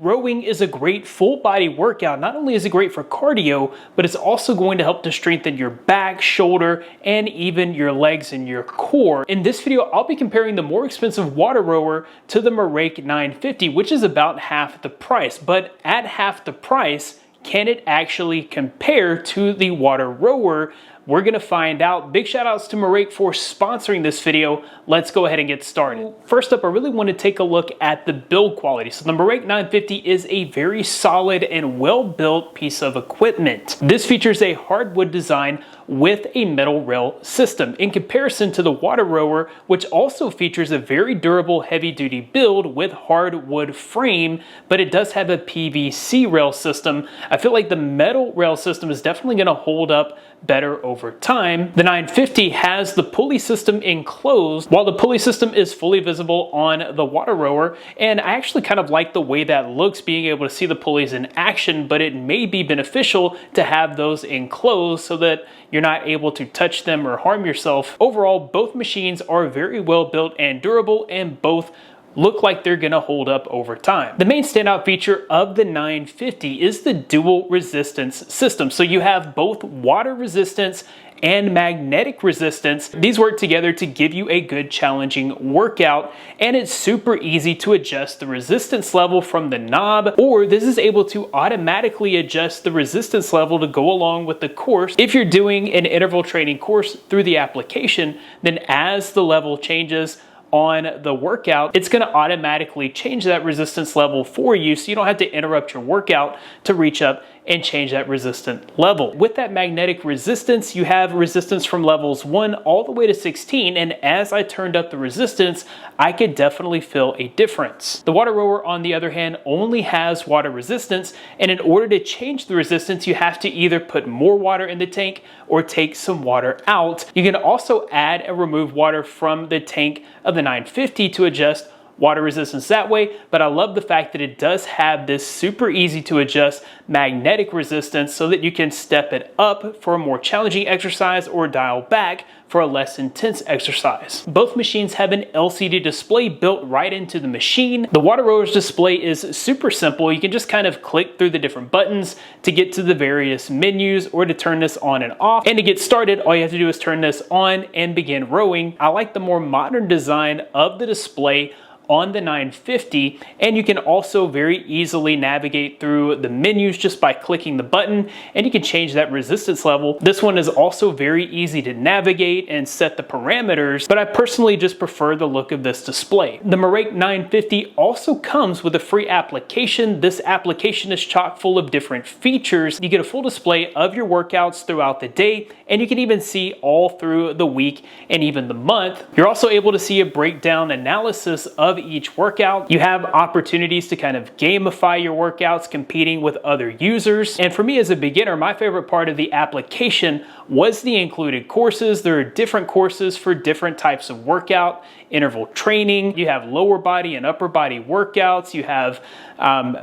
Rowing is a great full body workout. Not only is it great for cardio, but it's also going to help to strengthen your back, shoulder, and even your legs and your core. In this video, I'll be comparing the more expensive WaterRower to the MERACH 950, which is about half the price. But at half the price, can it actually compare to the WaterRower? We're gonna find out. Big shout outs to MERACH for sponsoring this video. Let's go ahead and get started. First up, I really want to take a look at the build quality. So the MERACH 950 is a very solid and well-built piece of equipment. This features a hardwood design with a metal rail system in comparison to the WaterRower, which also features a very durable heavy-duty build with hardwood frame, but it does have a PVC rail system. I feel like the metal rail system is definitely going to hold up better over time. The 950 has the pulley system enclosed, while the pulley system is fully visible on the WaterRower, and I actually kind of like the way that looks, being able to see the pulleys in action, but it may be beneficial to have those enclosed so that you're not able to touch them or harm yourself. Overall, both machines are very well built and durable, and both look like they're gonna hold up over time. The main standout feature of the 950 is the dual resistance system. So you have both water resistance and magnetic resistance. These work together to give you a good challenging workout, and it's super easy to adjust the resistance level from the knob, or this is able to automatically adjust the resistance level to go along with the course. If you're doing an interval training course through the application, then as the level changes on the workout, it's going to automatically change that resistance level for you, so you don't have to interrupt your workout to reach up and change that resistant level. With that magnetic resistance, you have resistance from levels 1 all the way to 16, and as I turned up the resistance, I could definitely feel a difference. The WaterRower, on the other hand, only has water resistance, and in order to change the resistance, you have to either put more water in the tank or take some water out. You can also add and remove water from the tank of the 950 to adjust water resistance that way, but I love the fact that it does have this super easy to adjust magnetic resistance so that you can step it up for a more challenging exercise or dial back for a less intense exercise. Both machines have an LCD display built right into the machine. The WaterRower's display is super simple. You can just kind of click through the different buttons to get to the various menus or to turn this on and off. And to get started, all you have to do is turn this on and begin rowing. I like the more modern design of the display on the 950, and you can also very easily navigate through the menus just by clicking the button, and you can change that resistance level. This one is also very easy to navigate and set the parameters, but I personally just prefer the look of this display. The MERACH 950 also comes with a free application. This application is chock full of different features. You get a full display of your workouts throughout the day, and you can even see all through the week and even the month. You're also able to see a breakdown analysis of each workout. You have opportunities to kind of gamify your workouts, competing with other users. And for me as a beginner, my favorite part of the application was the included courses. There are different courses for different types of workout. Interval training, you have lower body and upper body workouts, you have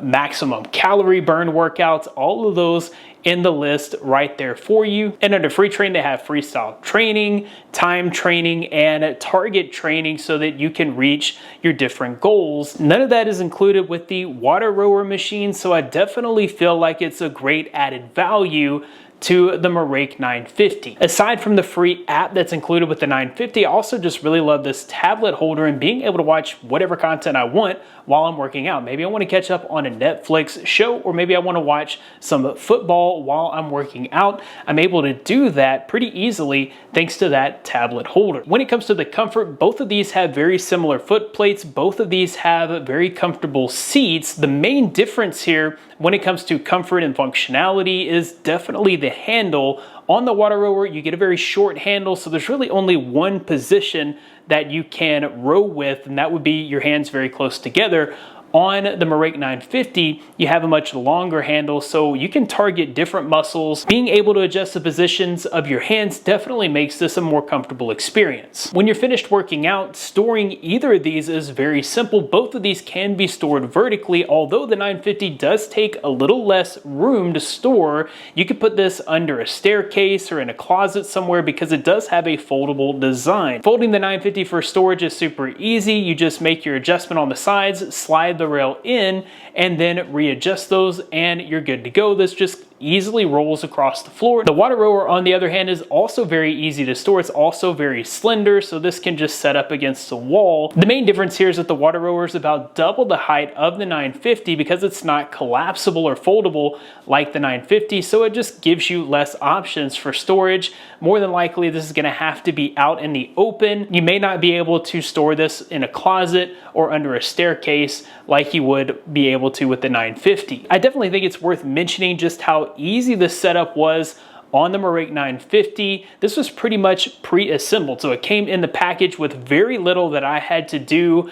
maximum calorie burn workouts, all of those in the list right there for you. And under free training, they have freestyle training, time training, and target training so that you can reach your different goals. None of that is included with the WaterRower machine, so I definitely feel like it's a great added value to the MERACH 950. Aside from the free app that's included with the 950, I also just really love this tablet holder and being able to watch whatever content I want while I'm working out. Maybe I want to catch up on a Netflix show, or maybe I want to watch some football while I'm working out. I'm able to do that pretty easily thanks to that tablet holder. When it comes to the comfort, both of these have very similar foot plates. Both of these have very comfortable seats. The main difference here when it comes to comfort and functionality is definitely the handle. On the WaterRower, you get a very short handle, so there's really only one position that you can row with, and that would be your hands very close together. On the MERACH 950, you have a much longer handle, so you can target different muscles. Being able to adjust the positions of your hands definitely makes this a more comfortable experience. When you're finished working out, storing either of these is very simple. Both of these can be stored vertically, although the 950 does take a little less room to store. You could put this under a staircase or in a closet somewhere because it does have a foldable design. Folding the 950 for storage is super easy. You just make your adjustment on the sides, slide the the rail in and then readjust those and you're good to go. This just easily rolls across the floor. The WaterRower, on the other hand, is also very easy to store. It's also very slender, so this can just set up against the wall. The main difference here is that the WaterRower is about double the height of the 950 because it's not collapsible or foldable like the 950, so it just gives you less options for storage. More than likely, this is going to have to be out in the open. You may not be able to store this in a closet or under a staircase like you would be able to with the 950. I definitely think it's worth mentioning just how easy the setup was on the MERACH 950. This was pretty much pre-assembled, so it came in the package with very little that I had to do.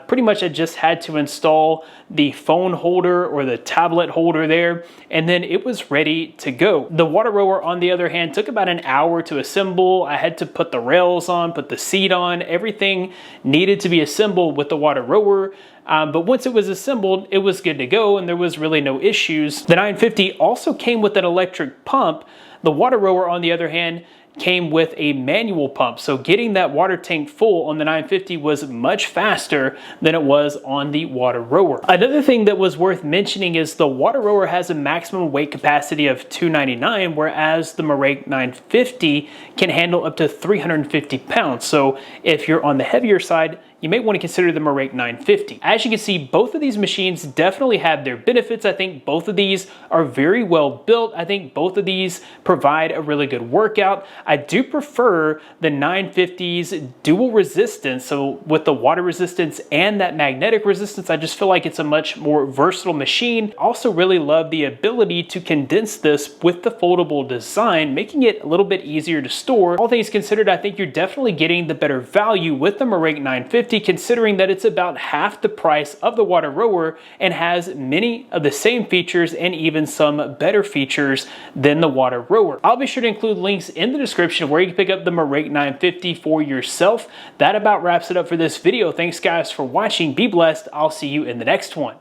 Pretty much I just had to install the phone holder or the tablet holder there, and then it was ready to go. The WaterRower, on the other hand, took about an hour to assemble. I had to put the rails on, put the seat on, everything needed to be assembled with the WaterRower. But once it was assembled, it was good to go and there was really no issues. The 950 also came with an electric pump. The WaterRower, on the other hand, came with a manual pump. So getting that water tank full on the 950 was much faster than it was on the WaterRower. Another thing that was worth mentioning is the WaterRower has a maximum weight capacity of 299, whereas the MERACH 950 can handle up to 350 pounds. So if you're on the heavier side, you may want to consider the MERACH 950. As you can see, both of these machines definitely have their benefits. I think both of these are very well built. I think both of these provide a really good workout. I do prefer the 950's dual resistance. So with the water resistance and that magnetic resistance, I just feel like it's a much more versatile machine. I also really love the ability to condense this with the foldable design, making it a little bit easier to store. All things considered, I think you're definitely getting the better value with the MERACH 950, considering that it's about half the price of the WaterRower and has many of the same features and even some better features than the WaterRower. I'll be sure to include links in the description where you can pick up the MERACH 950 for yourself. That about wraps it up for this video. Thanks guys for watching. Be blessed. I'll see you in the next one.